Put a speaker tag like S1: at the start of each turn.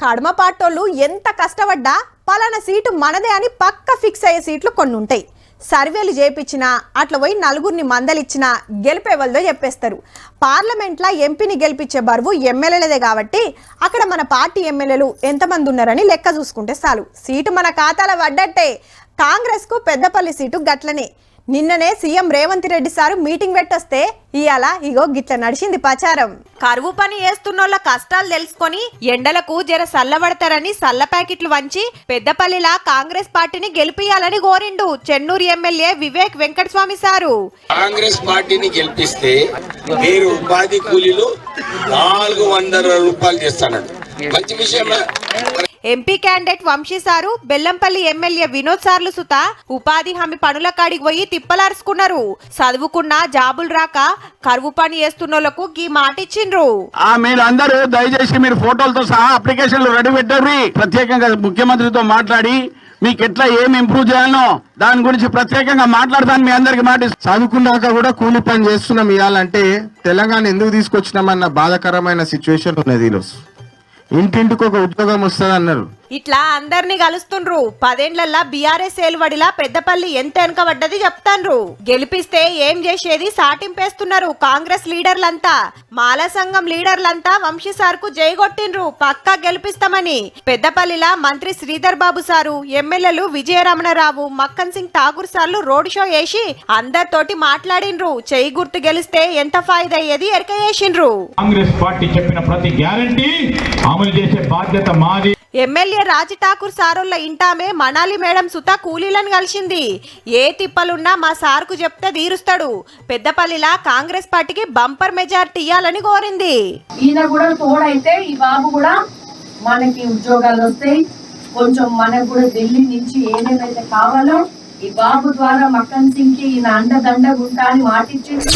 S1: కడమ పాటోళ్ళు ఎంత కష్టపడ్డా పలానా సీటు మనదే అని పక్క ఫిక్స్ అయ్యే సీట్లు కొన్ని ఉంటాయి. సర్వేలు చేపించినా అట్లా పోయి నలుగురిని మందలిచ్చినా గెలిపేవాళ్ళతో చెప్పేస్తారు. పార్లమెంట్లో ఎంపీని గెలిపించే బరువు ఎమ్మెల్యేలదే కాబట్టి అక్కడ మన పార్టీ ఎమ్మెల్యేలు ఎంతమంది ఉన్నారని లెక్క చూసుకుంటే చాలు సీటు మన ఖాతాలో పడ్డట్టే. కాంగ్రెస్కు పెద్దపల్లి సీటు గట్లనే. నిన్ననే CM Revanth Reddy sir meeting పెట్టొస్తే ఇయాల ఇగో గిట్ల నడిచింది ప్రచారం. కరువు పని చేస్తున్నోళ్ళ కష్టాలు తెలుసుకొని ఎండలకు జర సల్లబడతారని సల్ల ప్యాకెట్లు వంచి పెద్దపల్లిలా కాంగ్రెస్ పార్టీని గెలిపియాలని కోరిండు చెన్నూరు ఎమ్మెల్యే వివేక్ వెంకటస్వామి సారు.
S2: కాంగ్రెస్ పార్టీని గెలిపిస్తే మీరు ఉపాధి కూలీలు 400 రూపాయలు చేస్తానండి. మంచి విషయం.
S1: MP candidate Vamshi sir Bellampalli MLA Vinod సార్లు సుత ఉపాధి హామీ పనుల కాడికి పోయి తిప్పలార్చుకున్నారు. చదువుకున్న జాబులు రాక కరువు పని చేస్తున్నోళ్లకు గీ మాట ఇచ్చిండ్రు.
S3: మీరందరూ దయచేసి మీరు ఫోటోలతో సహా అప్లికేషన్లు రెడీ పెట్టండి. ప్రత్యేకంగా ముఖ్యమంత్రితో మాట్లాడి మీకు ఎట్లా ఏం ఇంప్రూవ్ చేయాలనో దాని గురించి ప్రత్యేకంగా మాట్లాడతాను. మీ అందరికి మాట
S4: చదువుకున్నాక కూడా కూలి పని చేస్తున్నాం. ఇవ్వాలంటే తెలంగాణ ఎందుకు తీసుకొచ్చినామన్న బాధాకరమైన సిచ్యువేషన్ ఉన్నది. ఈరోజు ఇంటింటికి ఒక ఉద్యోగం వస్తుంది అన్నారు.
S1: ఇట్లా అందరినీ కలుస్తుండ్రు. 10 ఏళ్లల్లా బీఆర్ఎస్ ఏలువడిలా పెద్దపల్లి ఎంత వెనకబడ్డది చెప్తాండ్రు. గెలిపిస్తే ఏం చేసేది సాటింపేస్తున్నారు కాంగ్రెస్ లీడర్లంతా. మాల సంఘం లీడర్లంతా వంశీ సార్ కు జైగొట్టిండ్రు పక్కా గెలిపిస్తామని. పెద్దపల్లిలా మంత్రి శ్రీధర్ బాబు సారు, ఎమ్మెల్యేలు విజయరమణరావు, మక్కన్ సింగ్ ఠాకూర్ సార్లు రోడ్ షో చేసి అందరితోటి మాట్లాడిండ్రు. చెయ్యి గుర్తు గెలిస్తే ఎంత ఫాయిదా అయ్యేది ఎరక చేసిండ్రు.
S5: కాంగ్రెస్ పార్టీ చెప్పిన ప్రతి గ్యారంటీ అమలు చేసే బాధ్యత మాది.
S1: ఎమ్మెల్యే రాజ్ ఠాకూర్ సారోళ్ళ ఇంటామే మనాలి మేడం సుతా కూలీలను కలిసింది. ఏ తిప్పలున్నా మా సార్కు చెప్తే తీరుస్తాడు. పెద్దపల్లిలా కాంగ్రెస్ పార్టీకి బంపర్ మెజారిటీ ఇవ్వాలని కోరింది.
S6: ఈయన కూడా తోడైతే ఈ బాబు కూడా మనకి ఉద్యోగాలు వస్తాయి. కొంచెం మనకు కూడా ఢిల్లీ నుంచి ఏమేమైతే కావాలో ఈ బాబు ద్వారా మక్కన్ సింగ్ కి ఈయన అండదండగా ఉంటా అని మాటిచ్చింది.